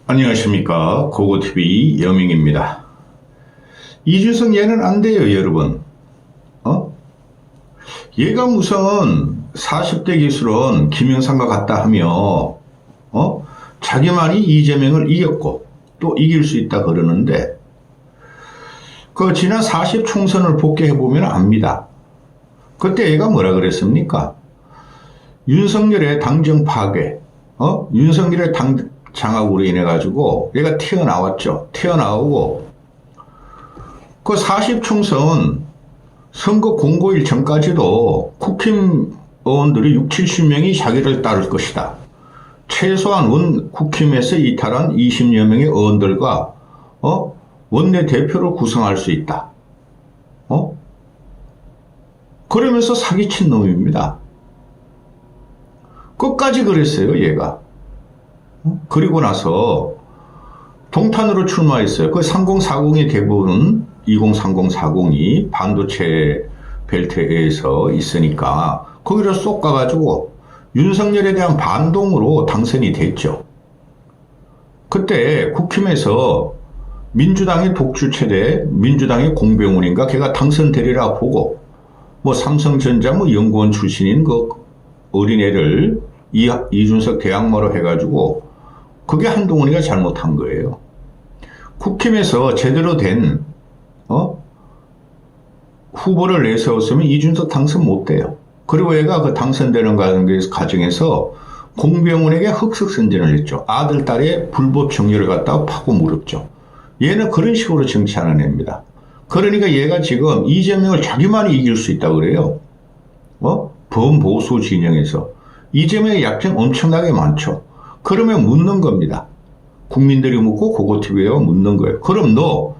안녕하십니까. 고고TV 여명입니다. 이준석 얘는 안 돼요, 여러분. 얘가 무슨 40대 기술은 김영삼과 같다 하며 자기만이 이재명을 이겼고 또 이길 수 있다 그러는데 그 지난 40 총선을 복귀해보면 압니다. 그때 얘가 뭐라 그랬습니까? 윤석열의 당정 파괴, 윤석열의 당 장악으로 인해 가지고 얘가 튀어나왔죠. 튀어나오고 그 40 총선 선거 공고일 전까지도 국힘 의원들이 6, 70명이 자기를 따를 것이다. 최소한 국힘에서 이탈한 20여 명의 의원들과 원내대표를 구성할 수 있다. 그러면서 사기친 놈입니다. 끝까지 그랬어요, 얘가. 그리고 나서 동탄으로 출마했어요. 그 3040이 대부분 2030-40이 반도체 벨트에서 있으니까 거기를 쏙 가가지고 윤석열에 대한 반동으로 당선이 됐죠. 그때 국힘에서 민주당의 독주 체제, 민주당의 공병훈인가 걔가 당선되리라 보고 삼성전자 연구원 출신인 그 어린애를 이준석 대항마로 해가지고 그게 한동훈이가 잘못한 거예요. 국힘에서 제대로 된 후보를 내세웠으면 이준석 당선 못 돼요. 그리고 얘가 그 당선되는 과정에서 공병훈에게 흑석선전을 했죠. 아들, 딸의 불법 정렬을 갖다가 파고 물었죠. 얘는 그런 식으로 정치하는 애입니다. 그러니까 얘가 지금 이재명을 자기만이 이길 수 있다고 그래요. 범보수 진영에서. 이재명의 약점 엄청나게 많죠. 그러면 묻는 겁니다. 국민들이 묻고 고고TV에 묻는 거예요. 그럼 너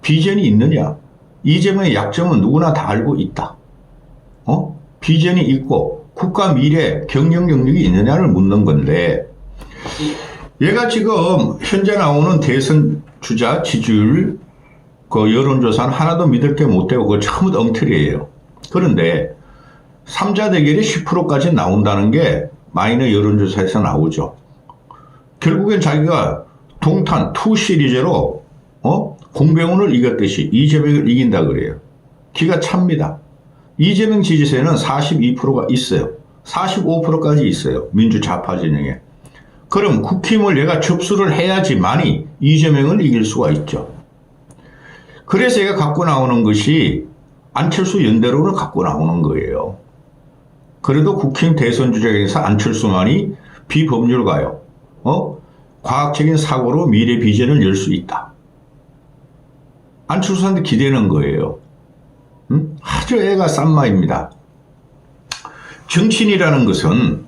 비전이 있느냐? 이재명의 약점은 누구나 다 알고 있다. 비전이 있고 국가 미래 경영 능력이 있느냐를 묻는 건데 얘가 지금 현재 나오는 대선 주자 지지율 그 여론조사는 하나도 믿을 게 못 되고 그거 전부 엉터리예요. 그런데 3자 대결이 10%까지 나온다는 게 마이너 여론조사에서 나오죠. 결국엔 자기가 동탄 2 시리즈로 공병훈을 이겼듯이 이재명을 이긴다 그래요. 기가 찹니다. 이재명 지지세는 42%가 있어요. 45%까지 있어요. 민주좌파 진영에. 그럼 국힘을 얘가 접수를 해야지만이 이재명을 이길 수가 있죠. 그래서 얘가 갖고 나오는 것이 안철수 연대론을 갖고 나오는 거예요. 그래도 국힘 대선 주자에서 안철수만이 비법률가요. 과학적인 사고로 미래 비전을 열 수 있다. 안철수한테 기대는 거예요. 아주 애가 쌈마입니다. 정치인이라는 것은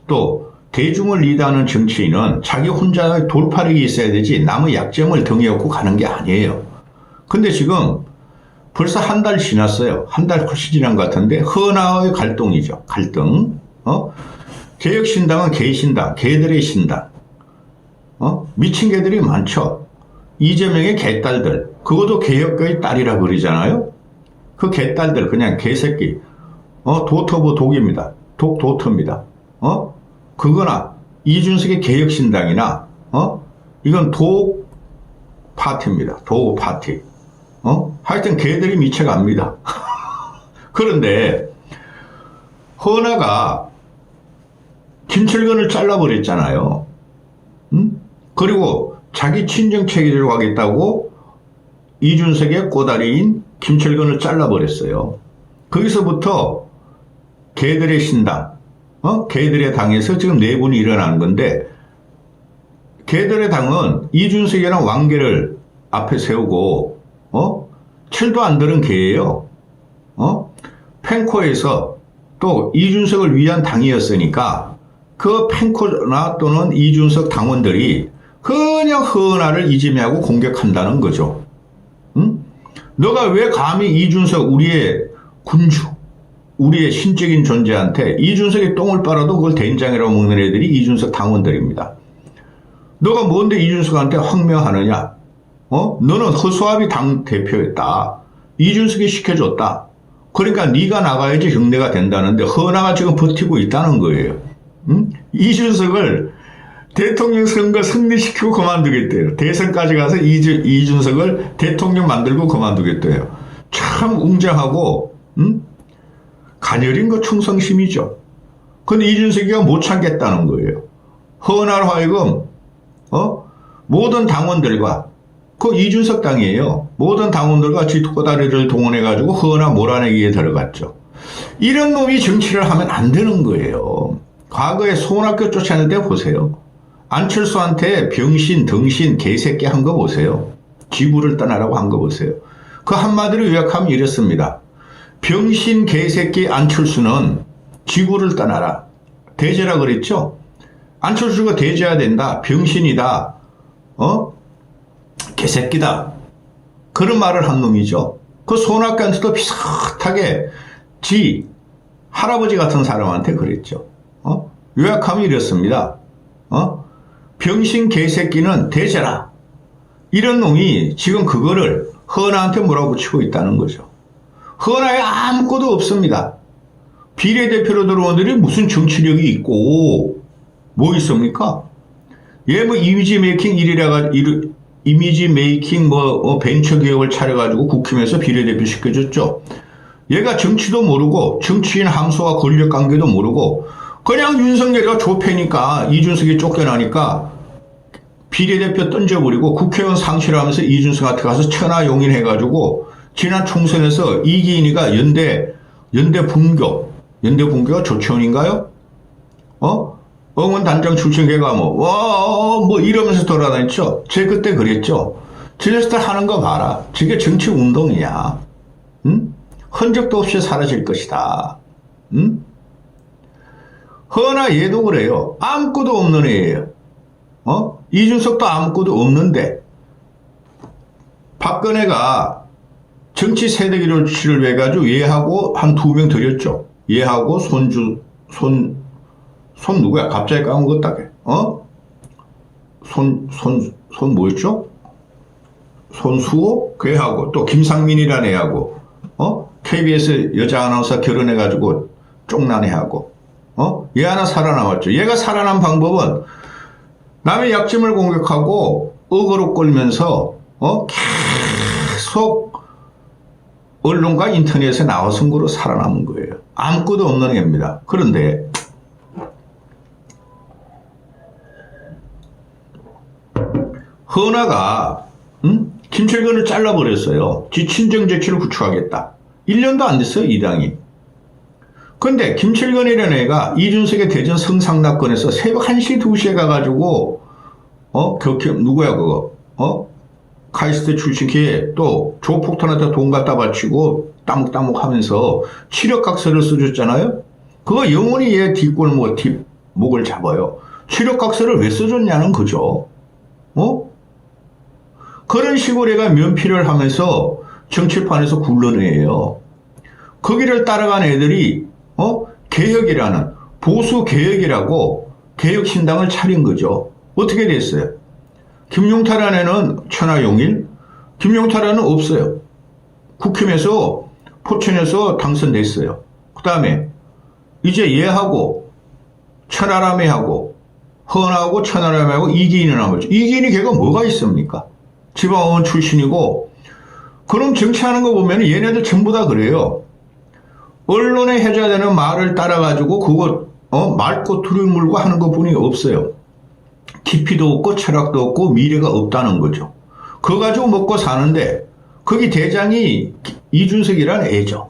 또 대중을 리드하는 정치인은 자기 혼자의 돌파력이 있어야 되지 남의 약점을 등에 업고 가는 게 아니에요. 근데 지금 벌써 한 달 지났어요. 한 달 훨씬 지난 것 같은데 헌화의 갈등이죠. 갈등. 개혁신당은 개신당, 개들의 신당. 미친 개들이 많죠. 이재명의 개딸들. 그것도 개혁의 딸이라 그러잖아요. 그 개딸들 그냥 개새끼. 도터보 독입니다. 도터입니다. 그거나 이준석의 개혁신당이나 이건 독 파티입니다. 독 파티. 하여튼 개들이 미쳐갑니다. 그런데 헌화가 김철근을 잘라버렸잖아요. 그리고 자기 친정 체계를 하겠다고 이준석의 꼬다리인 김철근을 잘라버렸어요. 거기서부터 개들의 신당, 개들의 당에서 지금 내분이 일어나는 건데 개들의 당은 이준석이랑 왕계를 앞에 세우고 철도 안 들은 개예요. 펜코에서 또 이준석을 위한 당이었으니까 그 펜코나 또는 이준석 당원들이 그냥 헌화를 이재명하고 공격한다는 거죠. 너가 왜 감히 이준석 우리의 군주, 우리의 신적인 존재한테 이준석의 똥을 빨아도 그걸 된장이라고 먹는 애들이 이준석 당원들입니다. 너가 뭔데 이준석한테 황명하느냐? 너는 허수아비 당대표였다. 이준석이 시켜줬다. 그러니까 네가 나가야지 흉내가 된다는데 헌화가 지금 버티고 있다는 거예요. 이준석을 대통령 선거 승리시키고 그만두겠대요. 대선까지 가서 이준석을 대통령 만들고 그만두겠대요. 참 웅장하고 가녀린 거 충성심이죠. 근데 이준석이가 못 참겠다는 거예요. 허은하로 하여금 모든 당원들과 그 이준석 당이에요. 모든 당원들과 쥐꼬다리를 동원해가지고 허은하 몰아내기에 들어갔죠. 이런 놈이 정치를 하면 안 되는 거예요. 과거에 손학규 쫓아낼 때 보세요. 안철수한테 병신, 덩신, 개새끼 한 거 보세요. 지구를 떠나라고 한 거 보세요. 그 한마디로 요약하면 이렇습니다. 병신, 개새끼 안철수는 지구를 떠나라. 대제라 그랬죠? 안철수가 대제해야 된다. 병신이다. 개새끼다. 그런 말을 한 놈이죠. 그 손학규한테도 비슷하게 지 할아버지 같은 사람한테 그랬죠. 요약하면 이렇습니다. 병신 개새끼는 대제라. 이런 놈이 지금 그거를 허은하한테 몰아붙이고 있다는 거죠. 허은하에 아무것도 없습니다. 비례대표로 들어온 들이 무슨 정치력이 있고 뭐 있습니까? 얘 뭐 이미지 메이킹 이미지 메이킹 벤처 기업을 차려가지고 국힘에서 비례대표 시켜줬죠. 얘가 정치도 모르고 정치인 함수와 권력관계도 모르고 그냥 윤석열이가 조패니까 이준석이 쫓겨나니까 비례대표 던져버리고 국회의원 상실하면서 이준석한테 가서 천하용인해가지고 지난 총선에서 이기인이가 연대 분교가 조치원인가요? 응원 단장 출신 걔가 뭐 이러면서 돌아다녔죠. 제 그때 그랬죠. 저랬을 때 하는 거 봐라. 저게 정치 운동이야. 응? 흔적도 없이 사라질 것이다. 응? 허나 얘도 그래요. 아무것도 없는 애예요. 이준석도 아무것도 없는데 박근혜가 정치 세대기를 해가지고 얘하고 한 2명 들였죠. 얘하고 손 누구야? 갑자기 까먹었다. 손 뭐였죠? 손수호? 걔하고 또 김상민이라는 애하고 KBS 여자 아나운서 결혼해가지고 쫑난 애하고 얘 하나 살아남았죠. 얘가 살아난 방법은 남의 약점을 공격하고 어그로 끌면서 계속 언론과 인터넷에 나와 선거로 살아남은 거예요. 아무것도 없는 애입니다. 그런데 허은하가 김철근을 잘라버렸어요. 지 친정 재치를 구축하겠다. 1년도 안 됐어요. 이 당이. 근데 김철근이라는 애가 이준석의 대전 성상납건에서 새벽 1시 2시에 가가지고 누구야 그거 카이스트 출신 걔 또 조폭탄한테 돈 갖다 바치고 따묵따묵 하면서 치력각서를 써줬잖아요. 그거 영원히 얘 뒷목을 잡아요. 치력각서를 왜 써줬냐는 거죠. 그런 식으로 얘가 면피를 하면서 정치판에서 굴러내요. 거기를 따라간 애들이 개혁이라는 보수 개혁이라고 개혁신당을 차린 거죠. 어떻게 됐어요? 김용태라는 애는 천하용일, 김용태라는 없어요. 국힘에서 포천에서 당선됐어요. 그 다음에 이제 얘하고 천하람회하고 허은하고 천하람회하고 이기인을 남았죠. 이기인이 걔가 뭐가 있습니까? 지방의원 출신이고. 그럼 정치하는 거 보면 얘네들 전부 다 그래요. 언론에 해줘야 되는 말을 따라가지고 그거 맑고 둘을 물고 하는 것뿐이 없어요. 깊이도 없고 철학도 없고 미래가 없다는 거죠. 그거 가지고 먹고 사는데 거기 대장이 이준석이라는 애죠.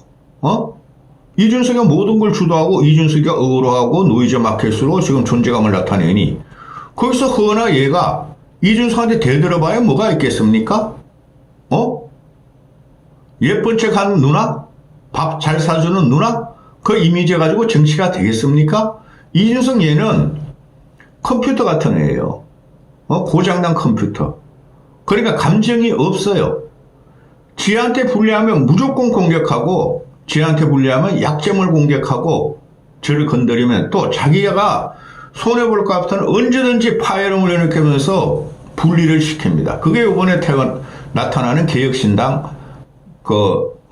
이준석이 모든 걸 주도하고 이준석이가 어그로하고 노이즈 마켓으로 지금 존재감을 나타내니 거기서 허나 얘가 이준석한테 대들어봐야 뭐가 있겠습니까? 예쁜 척하는 누나? 밥 잘 사주는 누나? 그 이미지 가지고 정치가 되겠습니까? 이준석 얘는 컴퓨터 같은 애예요. 고장난 컴퓨터. 그러니까 감정이 없어요. 지한테 불리하면 무조건 공격하고 지한테 불리하면 약점을 공격하고 저를 건드리면 또 자기가 손해볼 것 같으면 언제든지 파열음을 일으키면서 분리를 시킵니다. 그게 이번에 나타나는 개혁신당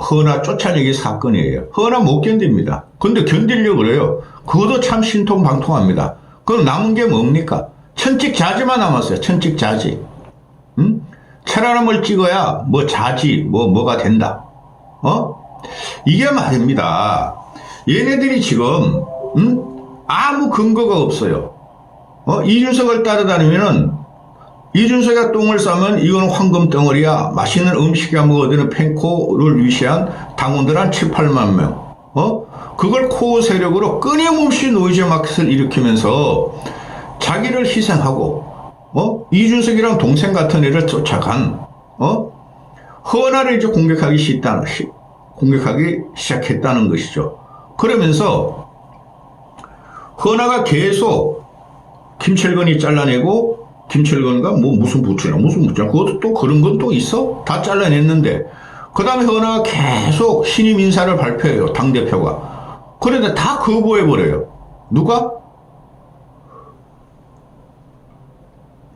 허은하 쫓아내기 사건이에요. 허은하 못 견딥니다. 근데 견디려고 그래요. 그것도 참 신통방통합니다. 그럼 남은 게 뭡니까? 천직자지만 남았어요. 천직자지. 응? 철하람을 찍어야 뭐 자지 뭐가 된다. 이게 말입니다. 얘네들이 지금 아무 근거가 없어요. 이준석을 따라다니면은 이준석이 똥을 싸면 이건 황금 덩어리야. 맛있는 음식이야 먹어드는 팬코를 위시한 당원들 한 7, 8만 명. 그걸 코어 세력으로 끊임없이 노이즈 마켓을 일으키면서 자기를 희생하고 이준석이랑 동생 같은 애를 쫓아간 허나를 이제 공격하기 시작했다는 것이죠. 그러면서 허나가 계속 김철근이 잘라내고 김철근과 무슨 부처냐 그것도 또 그런 건 또 있어? 다 잘라냈는데 그 다음에 허나가 계속 신임 인사를 발표해요. 당대표가. 그런데 다 거부해버려요. 누가?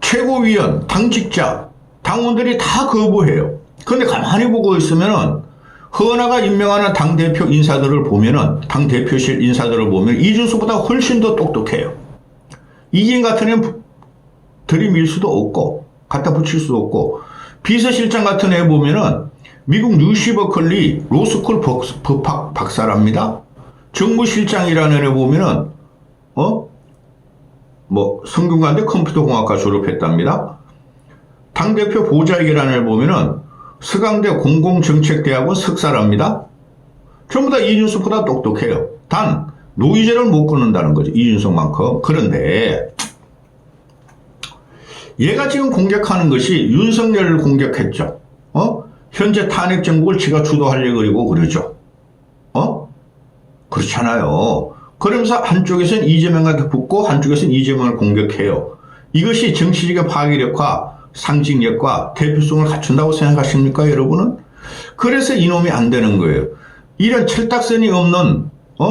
최고위원, 당직자, 당원들이 다 거부해요. 그런데 가만히 보고 있으면은 허나가 임명하는 당대표 인사들을 보면은 당대표실 인사들을 보면 이준석보다 훨씬 더 똑똑해요. 이긴 같은 애는 들이밀 수도 없고 갖다 붙일 수도 없고 비서실장 같은 애 보면은 미국 뉴시 버클리 로스쿨 법학 박사랍니다. 정무실장이라는 애 보면은 성균관대 컴퓨터공학과 졸업했답니다. 당대표 보좌이라는 애 보면은 서강대 공공정책대학원 석사랍니다. 전부 다 이준석보다 똑똑해요. 단 노이즈를 못 끊는다는 거죠. 이준석만큼. 그런데 얘가 지금 공격하는 것이 윤석열을 공격했죠. 현재 탄핵 정국을 지가 주도하려고 그러고 그러죠. 그렇잖아요. 그러면서 한쪽에서는 이재명한테 붙고 한쪽에서는 이재명을 공격해요. 이것이 정치적인 파괴력과 상징력과 대표성을 갖춘다고 생각하십니까, 여러분은? 그래서 이놈이 안 되는 거예요. 이런 철딱선이 없는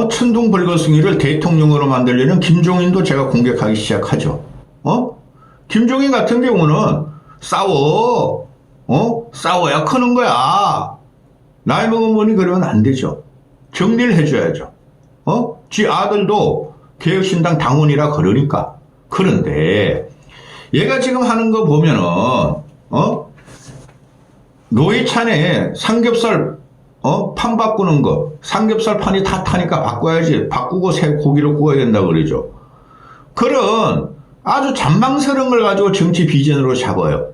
천둥벌거숭이를 대통령으로 만들려는 김종인도 제가 공격하기 시작하죠. 김종인 같은 경우는 싸워야 크는 거야. 나이 먹은 분이 그러면 안 되죠. 정리를 해줘야죠. 지 아들도 개혁신당 당원이라 그러니까. 그런데 얘가 지금 하는 거 보면은 노회찬에 삼겹살 판 바꾸는 거, 삼겹살 판이 다 타니까 바꿔야지. 바꾸고 새 고기로 구워야 된다 그러죠. 그런 아주 잔망스러운 걸 가지고 정치 비전으로 잡아요.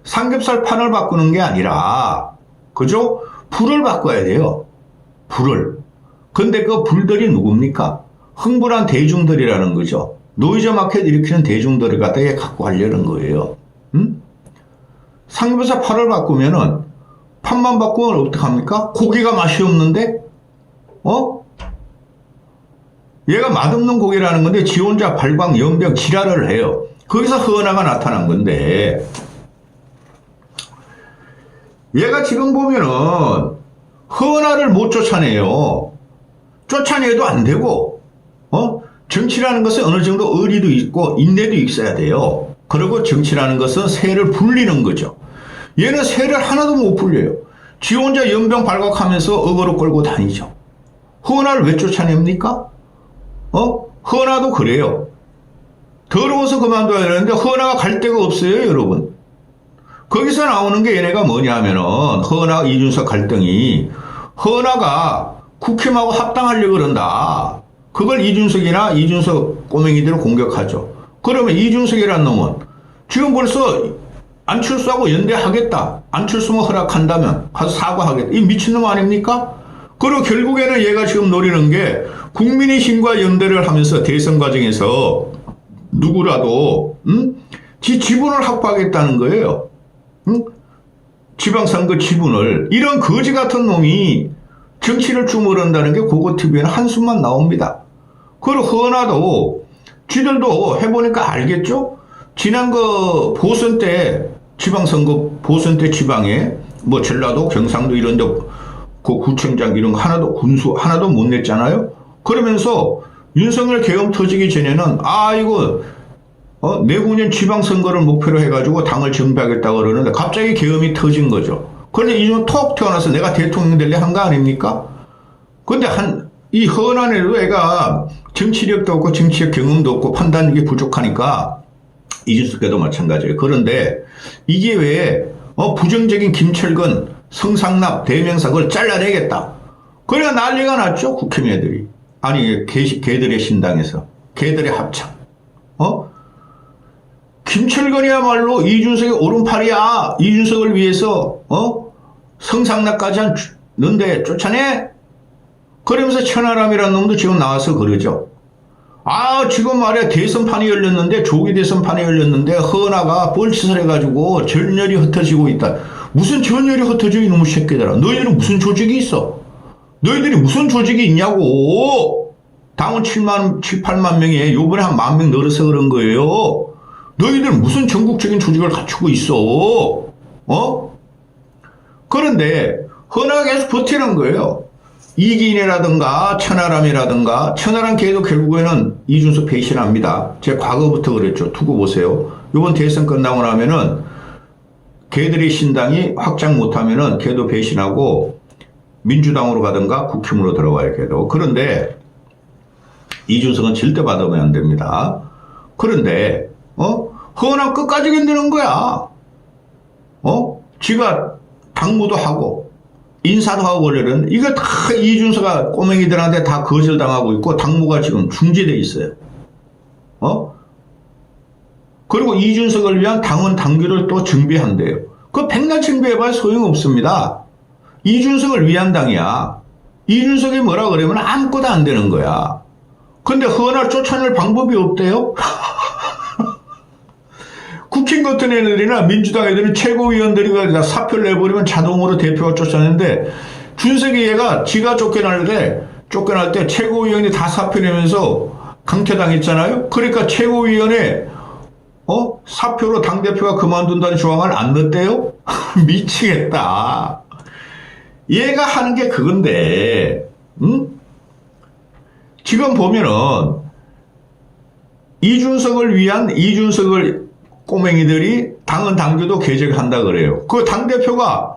삼겹살 판을 바꾸는 게 아니라, 그죠? 불을 바꿔야 돼요. 불을. 근데 그 불들이 누굽니까? 흥분한 대중들이라는 거죠. 노이즈 마켓 일으키는 대중들을 갖다 갖고 하려는 거예요. 삼겹살 판을 바꾸면은, 판만 바꾸면 어떡합니까? 고기가 맛이 없는데? 얘가 맛없는 고기라는 건데 지 혼자 발광, 연병, 지랄을 해요. 거기서 허나가 나타난 건데 얘가 지금 보면은 허나를 못 쫓아내요. 쫓아내도 안 되고 정치라는 것은 어느 정도 의리도 있고 인내도 있어야 돼요. 그리고 정치라는 것은 새를 불리는 거죠. 얘는 새를 하나도 못 불려요. 지 혼자 연병 발각하면서 어거로 끌고 다니죠. 허나를 왜 쫓아냅니까? 허나도 그래요. 더러워서 그만둬야 되는데 허나가 갈 데가 없어요, 여러분. 거기서 나오는 게 얘네가 뭐냐면은 허나 이준석 갈등이 허나가 국힘하고 합당하려고 그런다. 그걸 이준석이나 이준석 꼬맹이들을 공격하죠. 그러면 이준석이란 놈은 지금 벌써 안철수하고 연대하겠다. 안철수만 허락한다면 가서 사과하겠다. 이 미친놈 아닙니까? 그리고 결국에는 얘가 지금 노리는 게 국민의 힘과 연대를 하면서 대선 과정에서 누구라도 지 지분을 확보하겠다는 거예요. 지방선거 지분을. 이런 거지 같은 놈이 정치를 주무른다는 게 고고TV에는 한숨만 나옵니다. 그리고 허나도 지들도 해보니까 알겠죠? 지난 그 보선 때 지방선거 보선 때 지방에 뭐 전라도 경상도 이런 데 그 구청장 이런 거 하나도 군수 하나도 못 냈잖아요. 그러면서 윤석열 계엄 터지기 전에는 이거 내후년 지방선거를 목표로 해가지고 당을 정비하겠다고 그러는데 갑자기 계엄이 터진 거죠. 그런데 이놈 톡 튀어나와서 내가 대통령 될래 한 거 아닙니까? 근데 이 허난에도 애가 정치력도 없고 정치적 경험도 없고 판단력이 부족하니까 이준석께도 마찬가지예요. 그런데 이게 왜 부정적인 김철근, 성상납, 대명사 그걸 잘라내겠다. 그래야 난리가 났죠. 국힘애들이. 아니 걔들의 신당에서. 걔들의 합창. 김철근이야말로 이준석의 오른팔이야. 이준석을 위해서 성상납까지 하는데 쫓아내? 그러면서 천하람이라는 놈도 지금 나와서 그러죠. 지금 말이야 대선판이 열렸는데 조기 대선판이 열렸는데 허나가 뻘짓을 해가지고 전열이 흩어지고 있다. 무슨 전열이 흩어져 이놈의 새끼들아. 너희들은 무슨 조직이 있어? 너희들이 무슨 조직이 있냐고. 당원 8만 명에 요번에 한 10,000명 늘어서 그런 거예요. 너희들은 무슨 전국적인 조직을 갖추고 있어? 그런데 허나가 계속 버티는 거예요. 이기인이라든가 천하람이라든가 천하람 걔도 결국에는 이준석 배신합니다. 제가 과거부터 그랬죠. 두고 보세요. 이번 대선 끝나고 나면은 걔들의 신당이 확장 못하면은 걔도 배신하고 민주당으로 가든가 국힘으로 들어가요. 걔도. 그런데 이준석은 절대 받으면 안 됩니다. 그런데 허나 끝까지 견디는 거야. 지가 당무도 하고 인사도 하고 그러는 이거 다 이준석가 꼬맹이들한테 다 거절당하고 있고 당무가 지금 중지돼 있어요. 그리고 이준석을 위한 당원 당규를 또 준비한대요. 그 백날 준비해봐야 소용없습니다. 이준석을 위한 당이야. 이준석이 뭐라 그러면 아무것도 안 되는 거야. 근데 허나 쫓아낼 방법이 없대요. 국힘 같은 애들이나 민주당 애들은 최고위원들이 다 사표를 내버리면 자동으로 대표가 쫓아내는데 준석이 얘가 지가 쫓겨날 때 최고위원이 다 사표 내면서 강퇴당했잖아요. 그러니까 최고위원회 사표로 당대표가 그만둔다는 조항을 안 넣었대요. 미치겠다. 얘가 하는 게 그건데 지금 보면은 이준석을 꼬맹이들이 당은 당규도 개정한다 그래요. 그 당대표가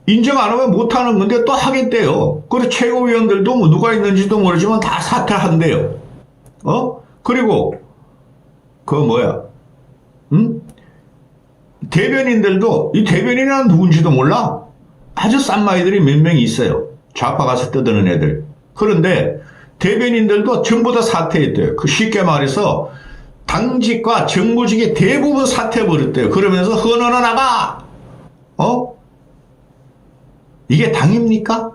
인정 안 하면 못하는 건데 또 하겠대요. 그리고 최고위원들도 뭐 누가 있는지도 모르지만 다 사퇴한대요. 그리고 대변인들도 이 대변인은 누군지도 몰라. 아주 싼마이들이 몇 명이 있어요. 좌파 가서 떠드는 애들. 그런데 대변인들도 전부 다 사퇴했대요. 쉽게 말해서 당직과 정무직이 대부분 사퇴해버렸대요. 그러면서 헌원은 나가! 이게 당입니까?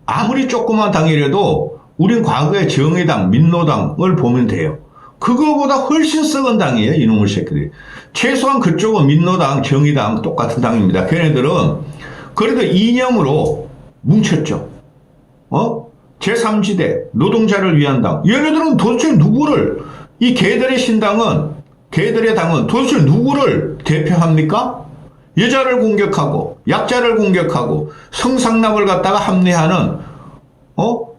아무리 조그만 당이라도 우린 과거의 정의당, 민노당을 보면 돼요. 그거보다 훨씬 썩은 당이에요. 이놈의 새끼들이. 최소한 그쪽은 민노당, 정의당 똑같은 당입니다. 걔네들은 그래도 이념으로 뭉쳤죠. 제3지대, 노동자를 위한 당. 얘네들은 도대체 누구를 이 걔들의 당은 도대체 누구를 대표합니까? 여자를 공격하고 약자를 공격하고 성상납을 갖다가 합리하는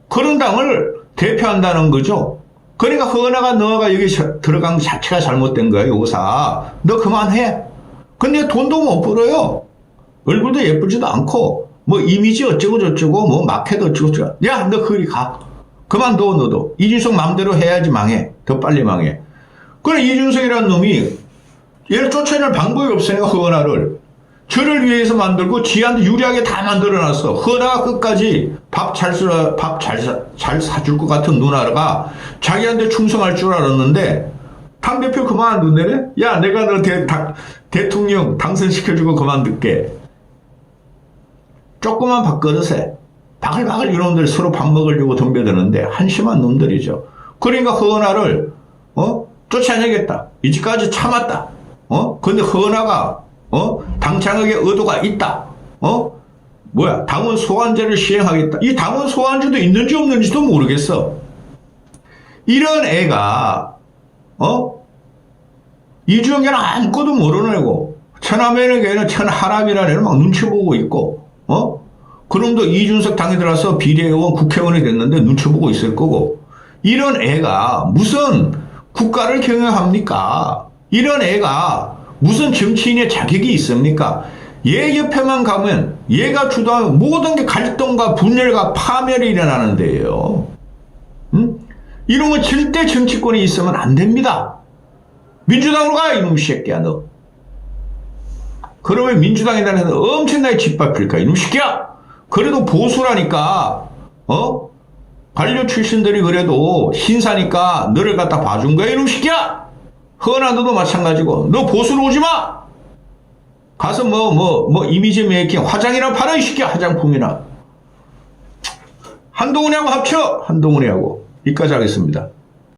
그런 당을 대표한다는 거죠. 그러니까 허나가 너가 여기 들어간 자체가 잘못된 거야. 여기서 너 그만해. 근데 돈도 못 벌어요. 얼굴도 예쁘지도 않고 뭐 이미지 어쩌고 저쩌고 뭐 마켓 어쩌고 저쩌고. 야 너 거기 가. 그만둬 너도. 이준석 마음대로 해야지 망해. 더 빨리 망해. 그래 이준석이라는 놈이 얘를 쫓아낼 방법이 없으니까 허나를 저를 위해서 만들고 지한테 유리하게 다 만들어놨어. 허나가 끝까지 밥 잘 사줄 것 같은 누나가 자기한테 충성할 줄 알았는데 당대표 그만둔대네. 야 내가 너 대통령 당선시켜주고 그만둘게. 조그만 밥그릇에 바글바글 이놈들 서로 밥 먹으려고 덤벼드는데 한심한 놈들이죠. 그러니까 허나를 쫓아내겠다. 이제까지 참았다. 근데 허나가 당창에게 의도가 있다. 당원 소환제를 시행하겠다. 이 당원 소환제도 있는지 없는지도 모르겠어. 이런 애가 이주영이는 아무것도 모르는 애고 천하면은 걔는 천하람이라는 애는 막 눈치 보고 있고 그놈도 이준석 당에 들어서 비례의원 국회의원이 됐는데 눈치 보고 있을 거고 이런 애가 무슨 국가를 경영합니까? 이런 애가 무슨 정치인의 자격이 있습니까? 얘 옆에만 가면 얘가 주도하는 모든 게 갈등과 분열과 파멸이 일어나는 데예요. 이런 건 절대 정치권이 있으면 안 됩니다. 민주당으로 가 이놈 새끼야 너. 그러면 민주당에 대해서 엄청나게 짓밟힐 거야 이놈 새끼야. 그래도 보수라니까 관료 출신들이 그래도 신사니까 너를 갖다 봐준 거야 이놈 새끼야. 허나너도 마찬가지고 너 보수로 오지 마. 가서 이미지 메이킹 화장이나 팔아 이 새끼야. 화장품이나. 한동훈이하고 합쳐. 한동훈이하고. 여기까지 하겠습니다.